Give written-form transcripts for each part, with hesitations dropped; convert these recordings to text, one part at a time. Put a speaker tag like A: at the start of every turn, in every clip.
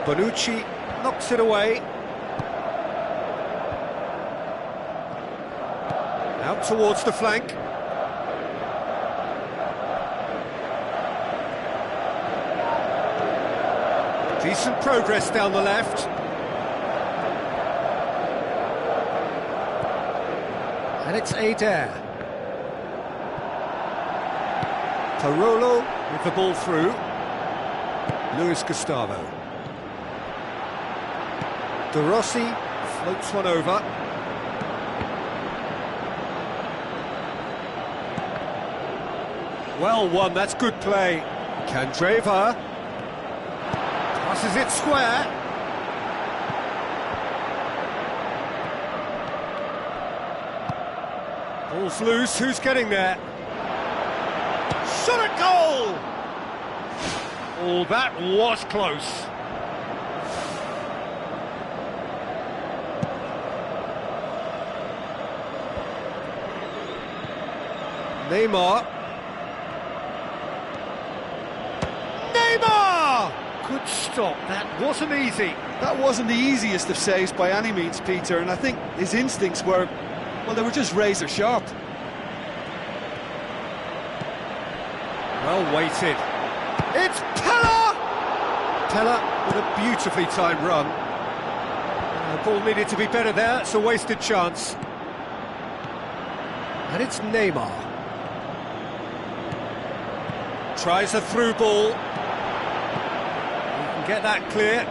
A: Bonucci knocks it away. Out towards the flank. Decent progress down the left. And it's Adair. Parolo with the ball through. Luis Gustavo. De Rossi floats one over. Well won, that's good play. Candreva passes it square. Ball's loose, who's getting there? Shot at goal! Oh, that was close. Neymar. Good stop, that wasn't easy.
B: That wasn't the easiest of saves by any means, Peter, and I think his instincts were, well, they were just razor sharp.
A: Well weighted. It's Pella! Pella with a beautifully timed run. The ball needed to be better there, it's a wasted chance. And it's Neymar. Tries a through ball. Get that clear.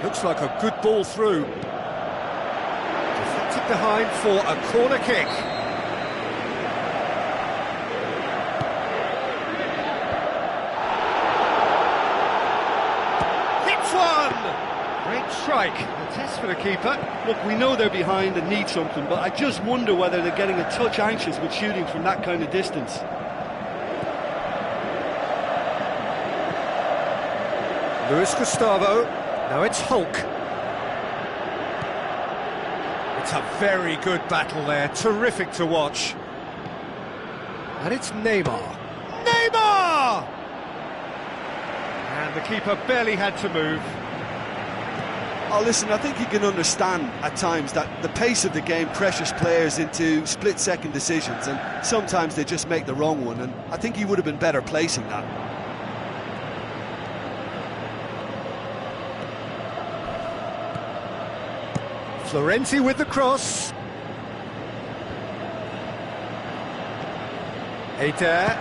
A: Looks like a good ball through. Deflected behind for a corner kick. Hits one! Great strike. A test for the keeper.
B: Look, we know they're behind and need something, but I just wonder whether they're getting a touch anxious with shooting from that kind of distance.
A: Luis Gustavo, now it's Hulk. It's a very good battle there, terrific to watch. And it's Neymar. Neymar! And the keeper barely had to move.
B: Oh, listen, I think you can understand at times that the pace of the game pressures players into split-second decisions, and sometimes they just make the wrong one, and I think he would have been better placing that.
A: Florenzi with the cross. Adair.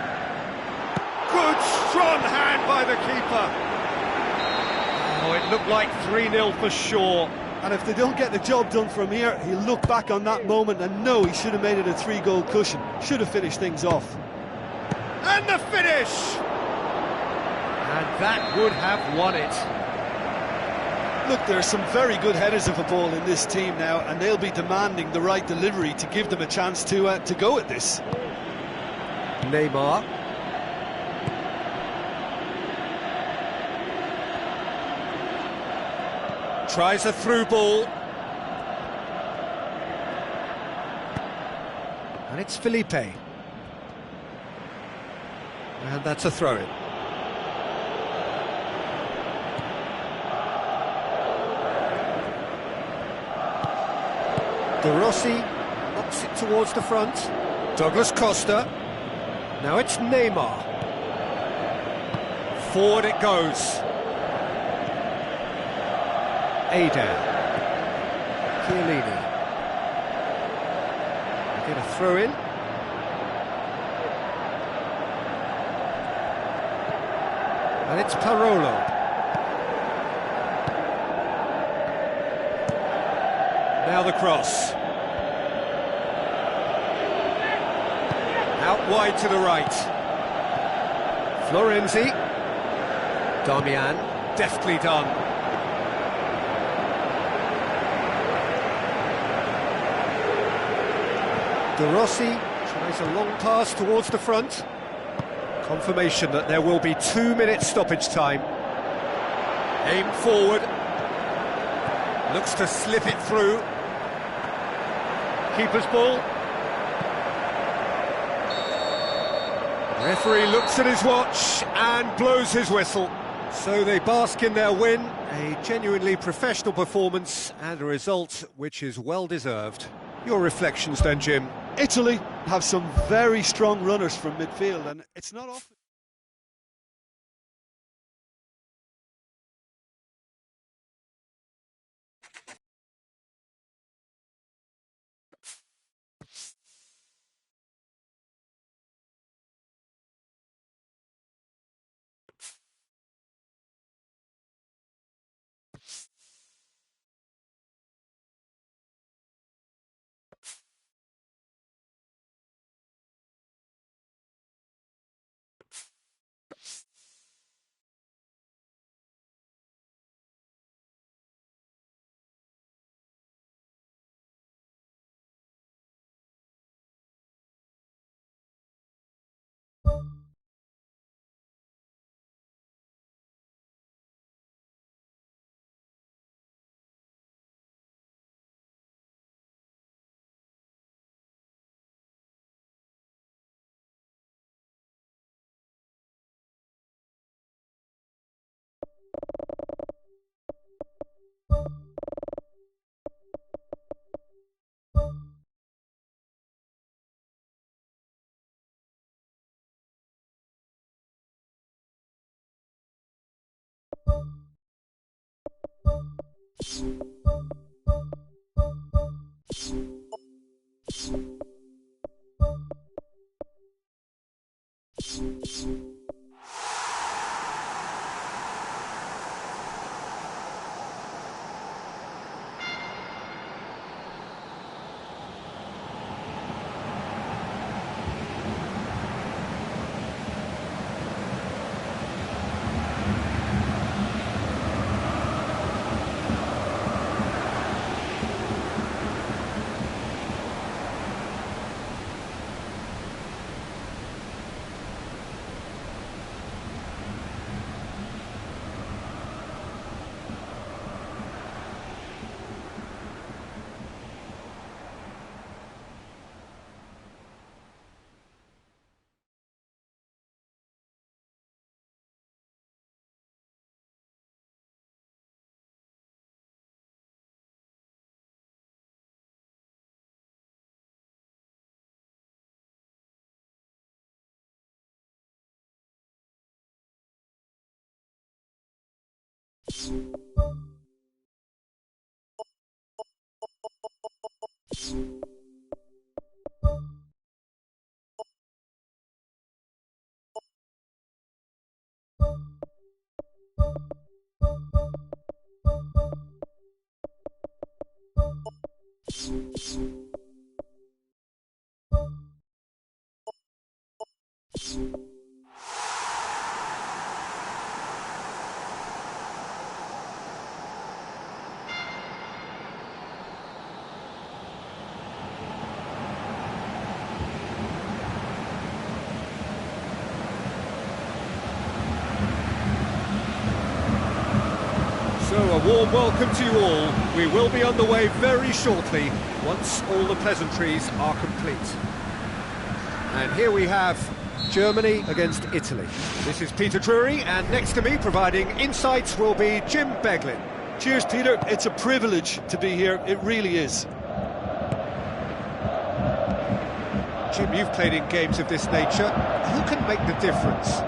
A: Good strong hand by the keeper. Oh, it looked like 3-0 for sure.
B: And if they don't get the job done from here, he'll look back on that moment and know he should have made it a 3-goal cushion. Should have finished things off.
A: And the finish! And that would have won it.
B: Look, there are some very good headers of a ball in this team now, and they'll be demanding the right delivery to give them a chance to go at this.
A: Neymar. Tries a through ball. And it's Felipe. And that's a throw-in. De Rossi knocks it towards the front. Douglas Costa. Now it's Neymar. Forward it goes. Adair. Chiellini. Get a throw in. And it's Parolo. Now the cross. Out wide to the right. Florenzi. Damian, deftly done. De Rossi tries a long pass towards the front. Confirmation that there will be 2 minutes stoppage time. Aim forward. Looks to slip it through. Keeper's ball. Referee looks at his watch and blows his whistle. So they bask in their win, a genuinely professional performance and a result which is well deserved. Your reflections then, Jim?
B: Italy have some very strong runners from midfield, and it's not often.
A: So a warm welcome to you all. We will be on the way very shortly, once all the pleasantries are complete. And here we have Germany against Italy. This is Peter Drury, and next to me providing insights will be Jim Beglin.
B: Cheers, Peter. It's a privilege to be here. It really is.
A: Jim, you've played in games of this nature. Who can make the difference?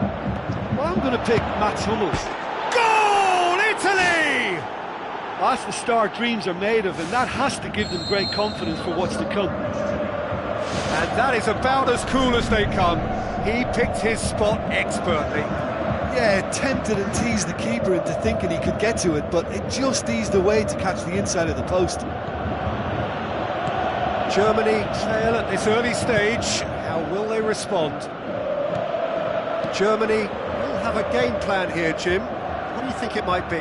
C: Well, I'm going to pick Mats Hummels.
A: Goal, Italy!
C: That's the star dreams are made of, and that has to give them great confidence for what's to come.
A: And that is about as cool as they come. He picked his spot expertly.
B: Yeah, tempted and teased the keeper into thinking he could get to it, but it just eased away to catch the inside of the post.
A: Germany trail at this early stage. How will they respond? Germany will have a game plan here, Jim. What do you think it might be?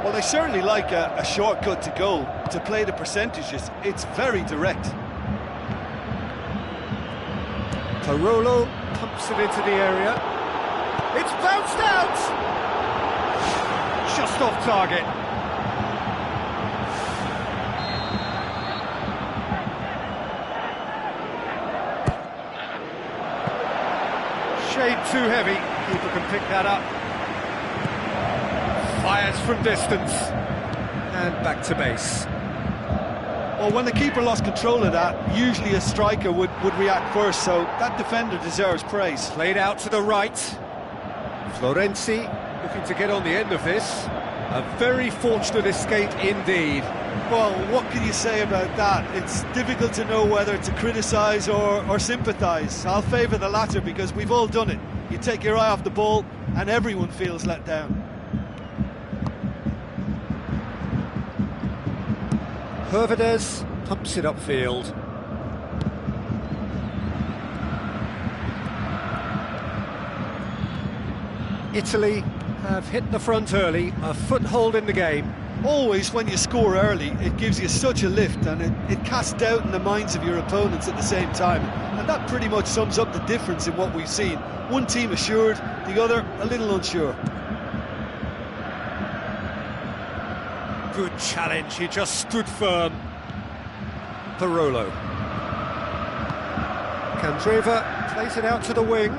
B: Well, they certainly like a shortcut to goal. To play the percentages, it's very direct.
A: Parolo pumps it into the area. It's bounced out! Just off target. Shade too heavy. Keeper can pick that up. Fires from distance. And back to base.
B: Well, when the keeper lost control of that, usually a striker would react first, so that defender deserves praise.
A: Played out to the right. Florenzi looking to get on the end of this. A very fortunate escape indeed.
B: Well, what can you say about that? It's difficult to know whether to criticise or sympathise. I'll favour the latter because we've all done it. You take your eye off the ball and everyone feels let down.
A: Hervedez pumps it upfield. Italy have hit the front early, a foothold in the game.
B: Always when you score early, it gives you such a lift and it casts doubt in the minds of your opponents at the same time. And that pretty much sums up the difference in what we've seen. One team assured, the other a little unsure.
A: Good challenge, he just stood firm. Parolo. Candreva plays it out to the wing.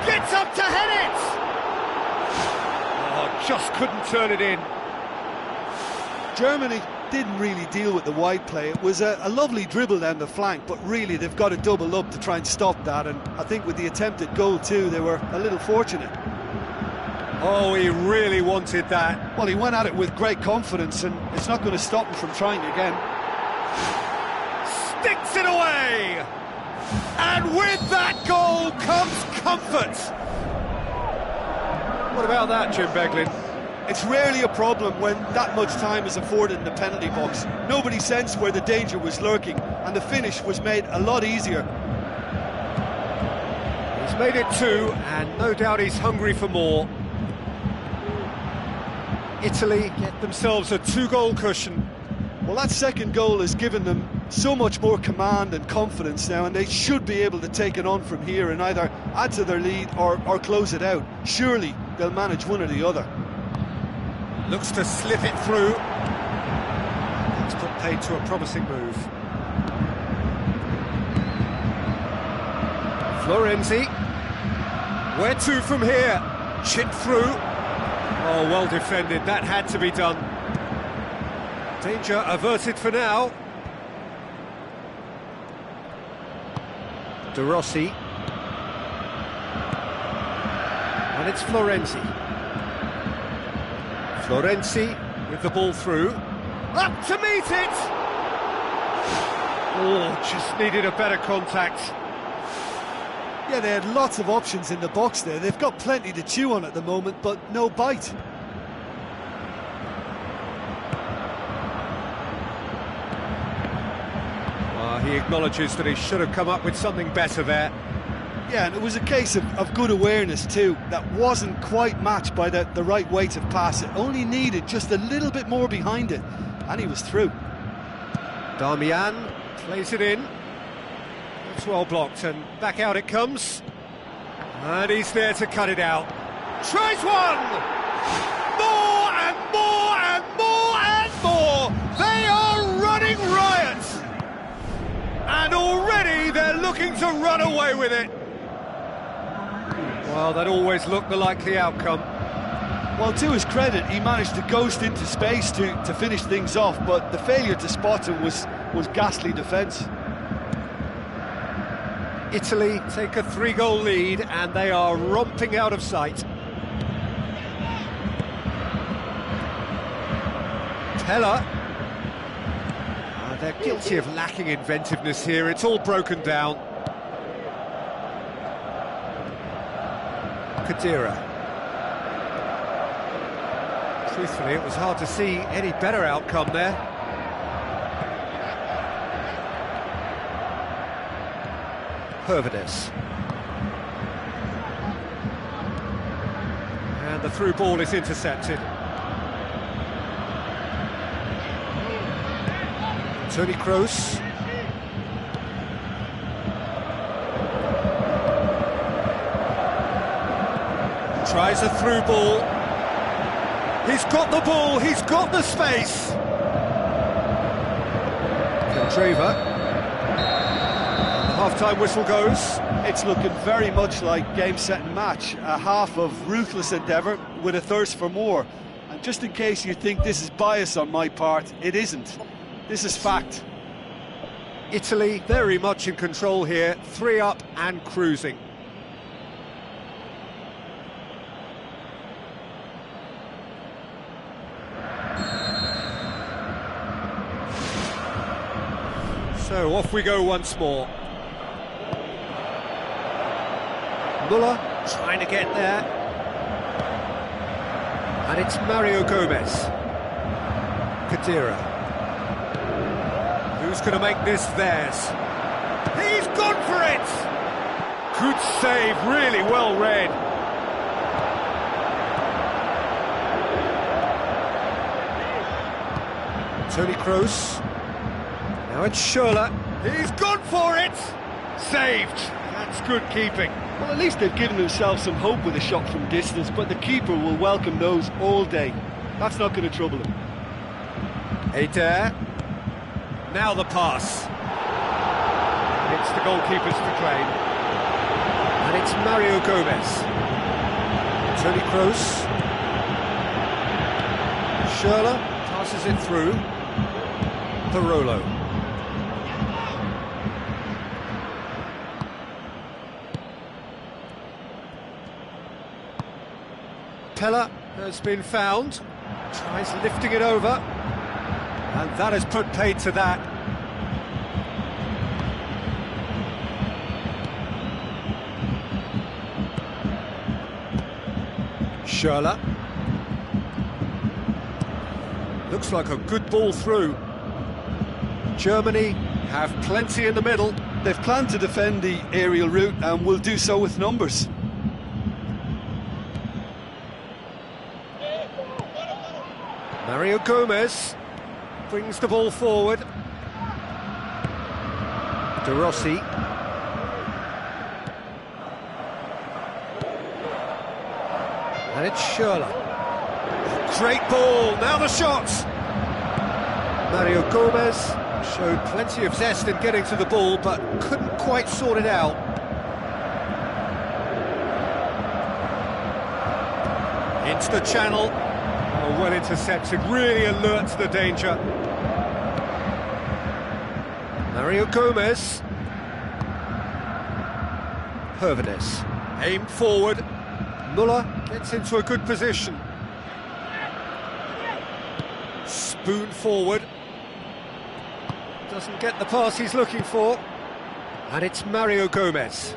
A: Gets up to head it! Oh, just couldn't turn it in.
B: Germany didn't really deal with the wide play. It was a lovely dribble down the flank, but really they've got to double up to try and stop that, and I think with the attempted goal too, they were a little fortunate.
A: Oh, he really wanted that.
B: Well, he went at it with great confidence, and it's not going to stop him from trying again.
A: Sticks it away! And with that goal comes comfort! What about that, Jim Beglin?
B: It's rarely a problem when that much time is afforded in the penalty box. Nobody sensed where the danger was lurking, and the finish was made a lot easier.
A: He's made it 2, and no doubt he's hungry for more. Italy get themselves a 2-goal cushion.
B: Well, that second goal has given them so much more command and confidence now, and they should be able to take it on from here and either add to their lead or close it out. Surely they'll manage one or the other.
A: Looks to slip it through. It's put paid to a promising move. Florenzi. Where to from here? Chipped through. Oh, well defended. That had to be done. Danger averted for now. De Rossi. And it's Florenzi. Florenzi with the ball through. Up to meet it! Oh, just needed a better contact.
B: Yeah, they had lots of options in the box there. They've got plenty to chew on at the moment, but no bite.
A: He acknowledges that he should have come up with something better there.
B: Yeah, and it was a case of good awareness too. That wasn't quite matched by the right weight of pass. It only needed just a little bit more behind it, and he was through.
A: Darmian plays it in. It's well blocked, and back out it comes. And he's there to cut it out. Tries one! More and more and more and more! They are running riot! And already they're looking to run away with it. Well, that always looked the likely outcome.
B: Well, to his credit, he managed to ghost into space to finish things off, but the failure to spot him was ghastly defence.
A: Italy take a 3-goal lead, and they are romping out of sight. Teller. They're guilty of lacking inventiveness here. It's all broken down. Kadira. Truthfully, it was hard to see any better outcome there. Hervedez. And the through ball is intercepted. Toni Kroos. Tries a through ball. He's got the ball, he's got the space. Candreva. The half-time whistle goes.
B: It's looking very much like game, set and match, a half of ruthless endeavour with a thirst for more. And just in case you think this is bias on my part, it isn't. This is fact.
A: Italy very much in control here, 3 up and cruising. So off we go once more. Muller trying to get there. And it's Mario Gomez. Kadira. Who's going to make this theirs? He's gone for it! Good save, really well read. Toni Kroos. Now it's Schürrle. He's gone for it! Saved. That's good keeping.
C: Well, at least they've given themselves some hope with a shot from distance, but the keeper will welcome those all day. That's not going to trouble him.
A: Eder. Now the pass. It's the goalkeeper's to claim. And it's Mario Gomez. Toni Kroos. Schürrle passes it through. Parolo. Pella has been found, tries lifting it over, and that has put paid to that. Schürrle. Looks like a good ball through. Germany have plenty in the middle.
B: They've planned to defend the aerial route and will do so with numbers.
A: Mario Gomez brings the ball forward. De Rossi. And it's Schürrle. Great ball, now the shot! Mario Gomez showed plenty of zest in getting to the ball, but couldn't quite sort it out. Into the channel. Oh, well intercepted, really alert to the danger. Mario Gomez. Hervanes. Aimed forward. Muller gets into a good position. Spoon forward. Doesn't get the pass he's looking for. And it's Mario Gomez.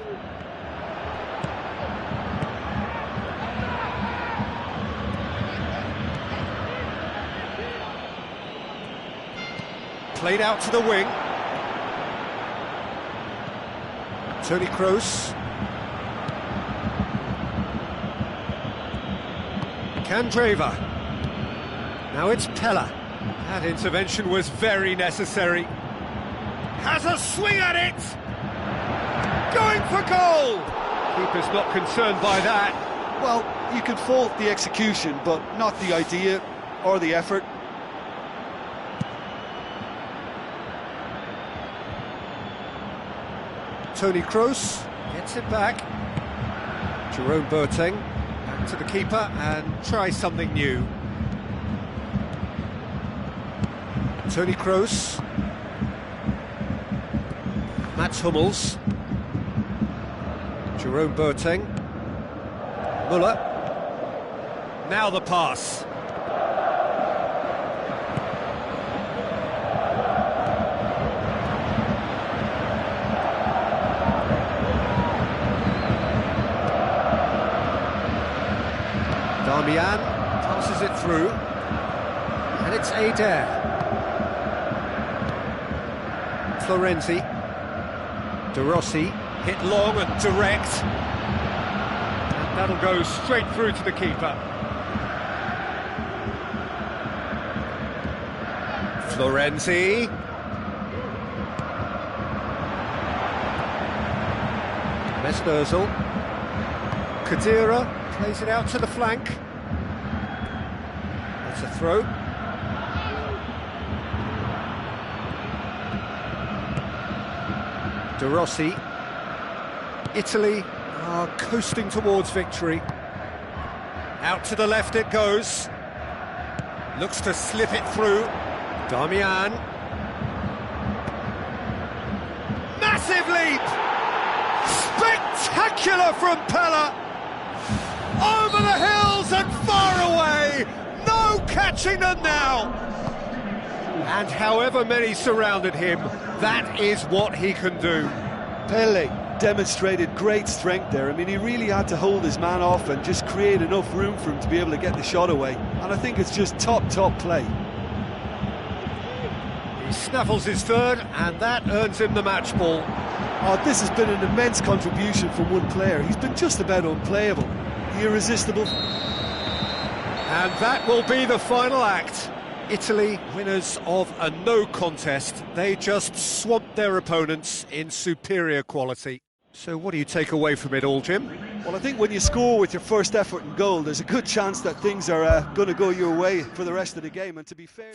A: Played out to the wing. Toni Kroos. Candreva. Now it's Pella. That intervention was very necessary. Has a swing at it! Going for goal! Keeper's not concerned by that.
B: Well, you can fault the execution, but not the idea or the effort.
A: Toni Kroos gets it back. Jerome Boateng back to the keeper and tries something new. Toni Kroos. Mats Hummels. Jerome Boateng. Muller. Now the pass. Darmian passes it through, and it's Eder. Florenzi. De Rossi, hit long and direct. And that'll go straight through to the keeper. Florenzi. Mesnozil. Kadira plays it out to the flank. That's a throw. De Rossi. Italy are coasting towards victory. Out to the left it goes. Looks to slip it through. Damian. Massive leap! Spectacular from Pella! Over the hills and far away! No catching them now! And however many surrounded him, that is what he can do.
B: Pele demonstrated great strength there. I mean, he really had to hold his man off and just create enough room for him to be able to get the shot away. And I think it's just top play.
A: He snaffles his third, and that earns him the match ball.
B: Oh, this has been an immense contribution from one player. He's been just about unplayable. Irresistible.
A: And that will be the final act. Italy, winners of a no contest. They just swamped their opponents in superior quality. So what do you take away from it all, Jim?
B: Well, I think when you score with your first effort and goal, there's a good chance that things are going to go your way for the rest of the game. And to be fair...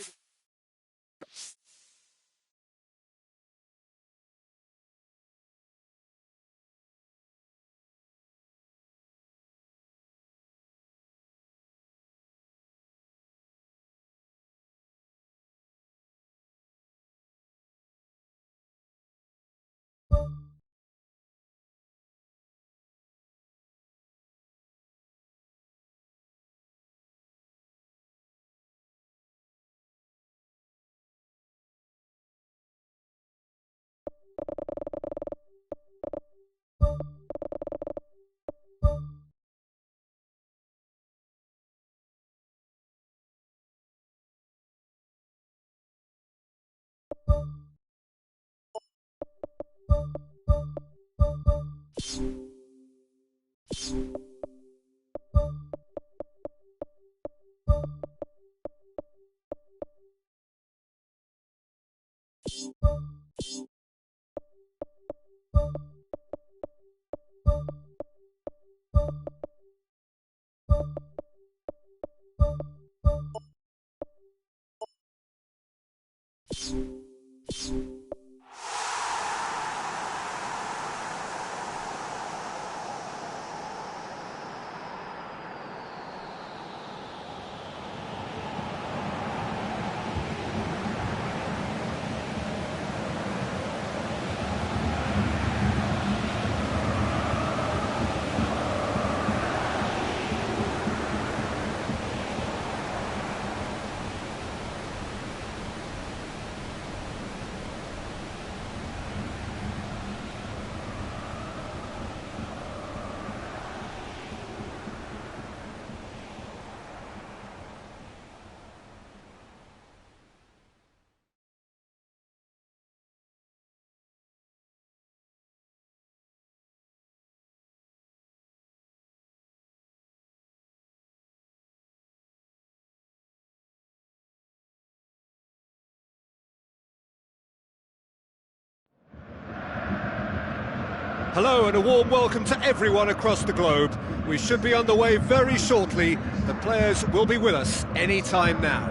A: Hello and a warm welcome to everyone across the globe. We should be underway very shortly. The players will be with us any time now.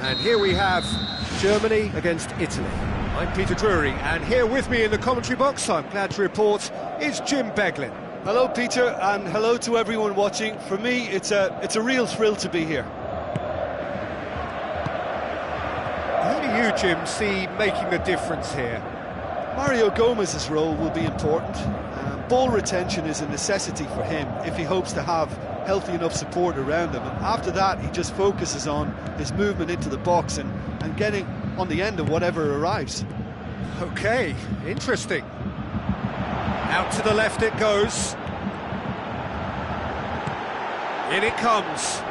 A: And here we have Germany against Italy. I'm Peter Drury, and here with me in the commentary box, I'm glad to report, is Jim Beglin.
B: Hello, Peter, and hello to everyone watching. For me, it's a real thrill to be here.
A: Who do you, Jim, see making the difference here?
B: Mario Gomez's role will be important. Ball retention is a necessity for him if he hopes to have healthy enough support around him. And after that, he just focuses on his movement into the box and getting on the end of whatever arrives.
A: OK, interesting. Out to the left it goes. In it comes.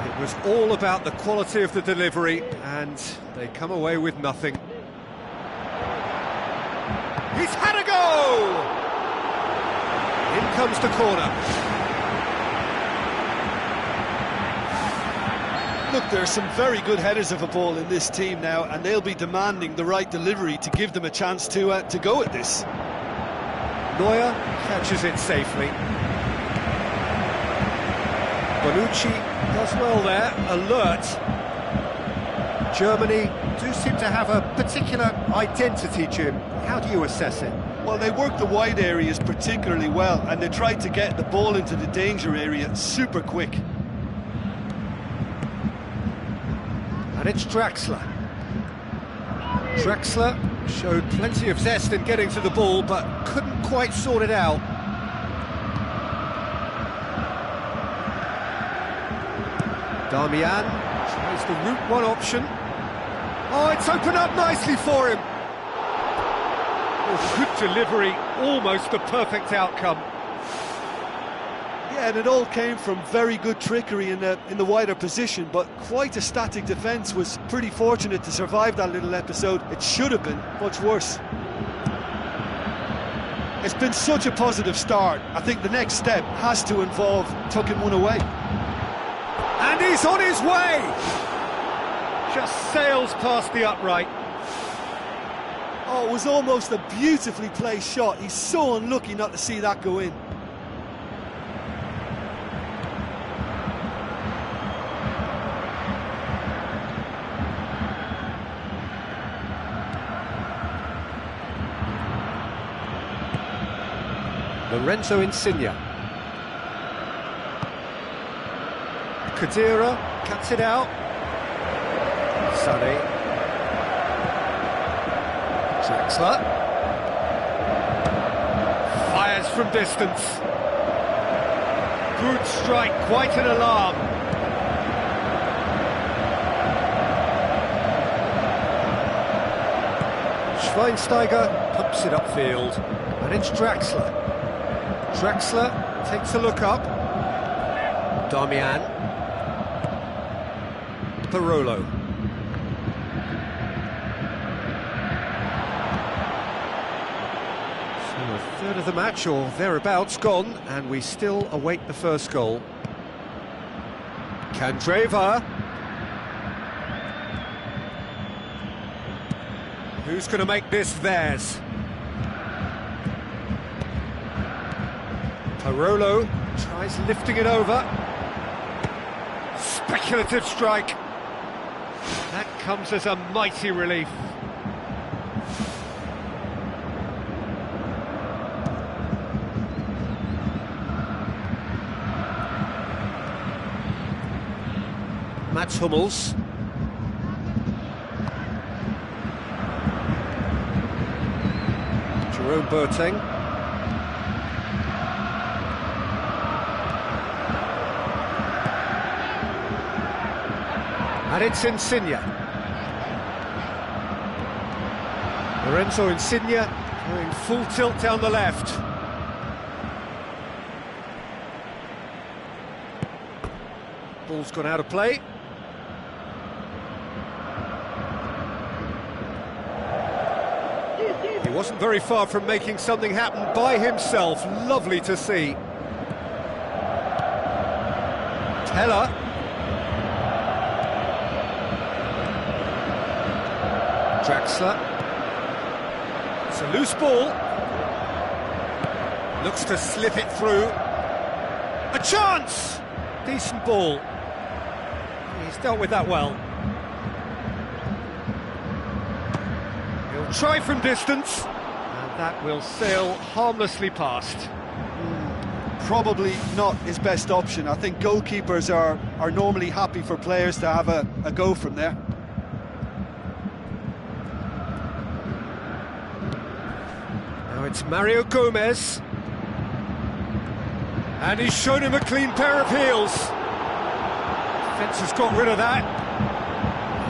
A: It was all about the quality of the delivery, and they come away with nothing. He's had a go! In comes the corner.
B: Look, there are some very good headers of a ball in this team now, and they'll be demanding the right delivery to give them a chance to go at this.
A: NSYR catches it safely. Bonucci does well there, alert. Germany do seem to have a particular identity, Jim. How do you assess it?
B: Well, they worked the wide areas particularly well, and they tried to get the ball into the danger area super quick.
A: And it's Draxler. Draxler showed plenty of zest in getting to the ball, but couldn't quite sort it out. Darmian tries the route one option. Oh, it's opened up nicely for him. Oh, good delivery, almost the perfect outcome.
B: Yeah, and it all came from very good trickery in the wider position, but quite a static defence. Was pretty fortunate to survive that little episode. It should have been much worse. It's been such a positive start. I think the next step has to involve tucking one away.
A: And he's on his way! Just sails past the upright.
B: Oh, it was almost a beautifully placed shot. He's so unlucky not to see that go in.
A: Lorenzo Insigne. Khedira cuts it out. Sonny. Draxler. Fires from distance. Good strike, quite an alarm. Schweinsteiger pumps it upfield. And it's Draxler. Draxler takes a look up. Darmian. Parolo. So a third of the match, or thereabouts, gone, and we still await the first goal. Candreva. Who's going to make this theirs? Parolo tries lifting it over. Speculative strike. That comes as a mighty relief. Mats Hummels. Jerome Boateng. And it's Insigne. Lorenzo Insigne going full tilt down the left. Ball's gone out of play. He wasn't very far from making something happen by himself. Lovely to see. Teller. Draxler. It's a loose ball. Looks to slip it through. A chance! Decent ball. He's dealt with that well. He'll try from distance. And that will sail harmlessly past.
B: Probably not his best option. I think goalkeepers are normally happy for players to have a go from there.
A: It's Mario Gomez, and he's shown him a clean pair of heels. Defence has got rid of that,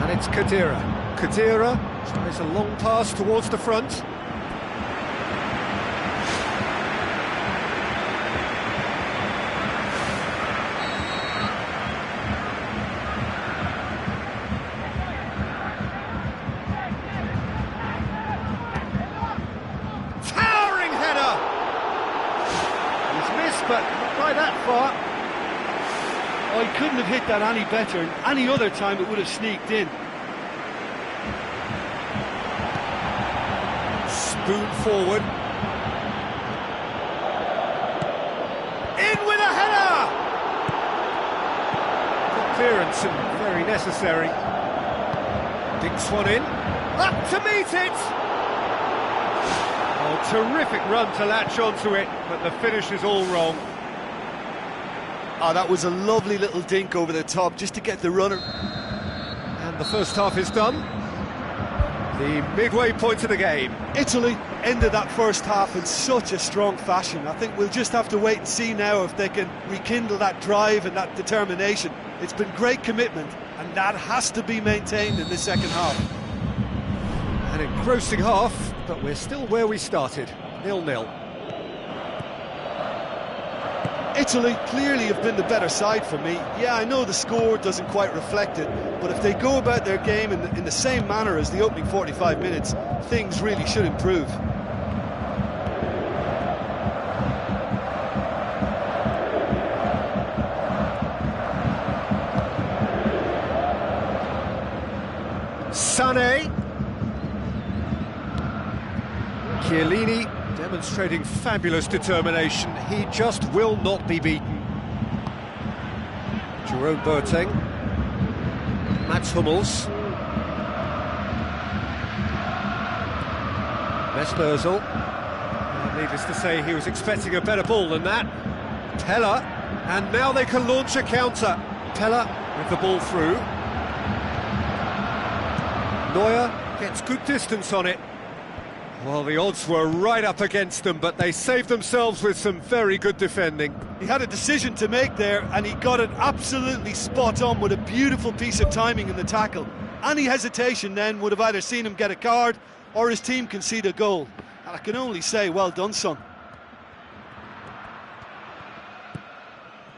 A: and it's Khedira. Khedira tries a long pass towards the front.
C: But not by that far. Oh, he couldn't have hit that any better. Any other time it would have sneaked in.
A: Spoon forward. In with a header! Good clearance and very necessary. Dinks one in. Up to meet it! Oh, Well, terrific run to latch onto it, but the finish is all wrong.
B: Oh, that was a lovely little dink over the top, just to get the runner.
A: And the first half is done. The midway point of the game.
B: Italy ended that first half in such a strong fashion. I think we'll just have to wait and see now if they can rekindle that drive and that determination. It's been great commitment, and that has to be maintained in the second half.
A: An engrossing half, but we're still where we started, 0-0.
B: Italy clearly have been the better side for me. Yeah, I know the score doesn't quite reflect it, but if they go about their game in the same manner as the opening 45 minutes, things really should improve.
A: Sané. Chiellini demonstrating fabulous determination. He just will not be beaten. Jerome Boateng. Mats Hummels. Mesut Ozil. Needless to say, he was expecting a better ball than that. Pella, and now they can launch a counter. Pella with the ball through. Neuer gets good distance on it. Well, the odds were right up against them, but they saved themselves with some very good defending.
B: He had a decision to make there, and he got it absolutely spot on with a beautiful piece of timing in the tackle. Any hesitation then would have either seen him get a card or his team concede a goal. And I can only say, well done, son.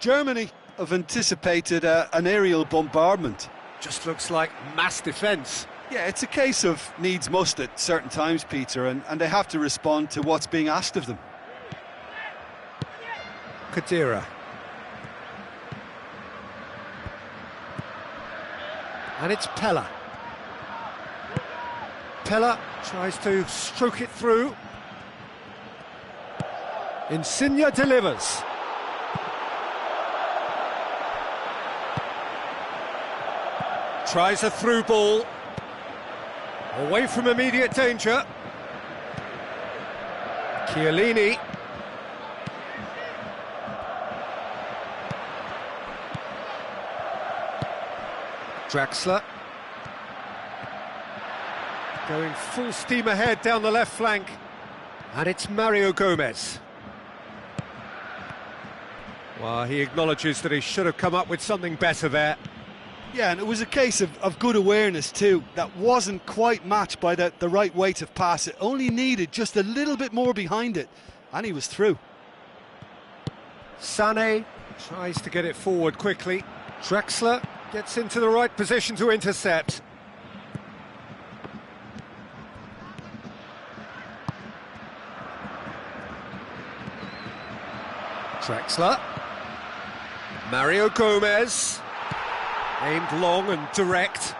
B: Germany have anticipated an aerial bombardment.
A: Just looks like mass defence.
B: Yeah, it's a case of needs must at certain times, Peter, and they have to respond to what's being asked of them.
A: Khedira. And it's Pella. Pella tries to stroke it through. Insigne delivers. Tries a through ball. Away from immediate danger. Chiellini. Draxler. Going full steam ahead down the left flank. And it's Mario Gomez. Well, he acknowledges that he should have come up with something better there.
B: Yeah, and it was a case of good awareness too. That wasn't quite matched by the right weight of pass. It only needed just a little bit more behind it, and he was through.
A: Sané tries to get it forward quickly. Draxler gets into the right position to intercept. Draxler. Mario Gomez. Aimed long and direct.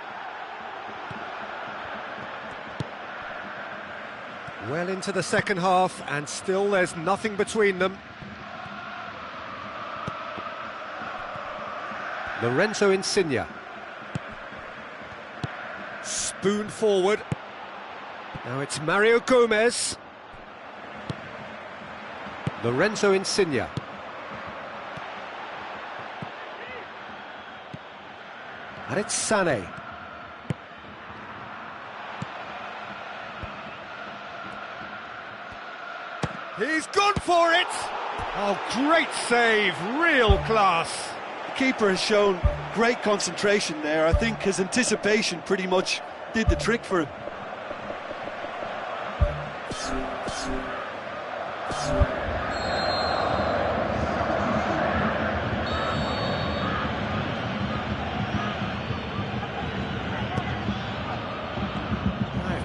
A: Well into the second half, and still there's nothing between them. Lorenzo Insigne. Spoon forward. Now it's Mario Gomez. Lorenzo Insigne. And it's Sané. He's gone for it! Oh, great save, real class.
B: The keeper has shown great concentration there. I think his anticipation pretty much did the trick for him.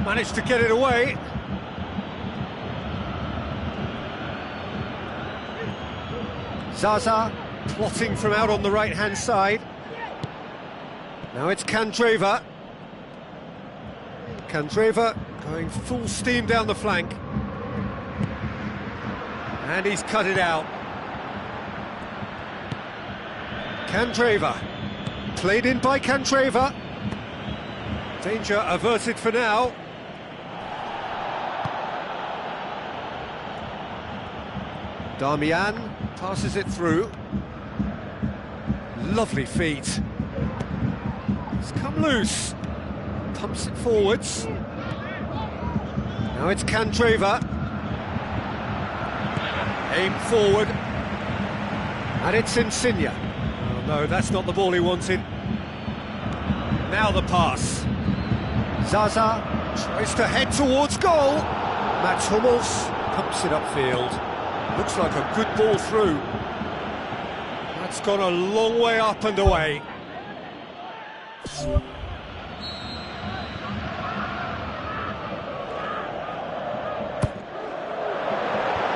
A: Managed to get it away. Zaza plotting from out on the right-hand side. Now it's Candreva. Candreva going full steam down the flank. And he's cut it out. Candreva. Played in by Candreva. Danger averted for now. Damian passes it through. Lovely feet. It's come loose. Pumps it forwards. Now it's Candreva. Aim forward. And it's Insigne. Oh no, that's not the ball he wanted. Now the pass. Zaza tries to head towards goal. Mats Hummels pumps it upfield. Looks like a good ball through. That's gone a long way up and away.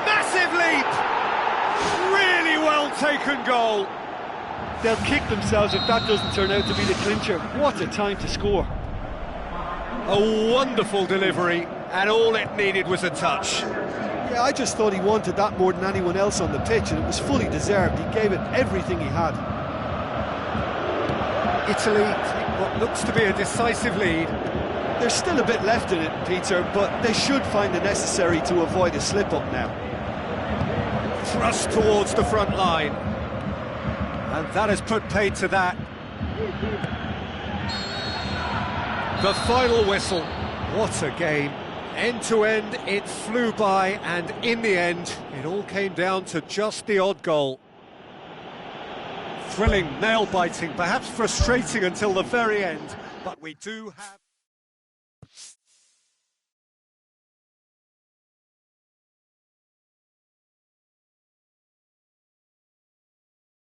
A: Massive leap! Really well taken goal.
C: They'll kick themselves if that doesn't turn out to be the clincher. What a time to score.
A: A wonderful delivery, and all it needed was a touch.
B: Yeah, I just thought he wanted that more than anyone else on the pitch, and it was fully deserved. He gave it everything he had.
A: Italy take what looks to be a decisive lead.
B: There's still a bit left in it, Peter, but they should find the necessary to avoid a slip-up now.
A: Thrust towards the front line. And that has put paid to that. The final whistle. What a game. End to end, it flew by, and in the end, it all came down to just the odd goal. Thrilling, nail-biting, perhaps frustrating until the very end, but we do have...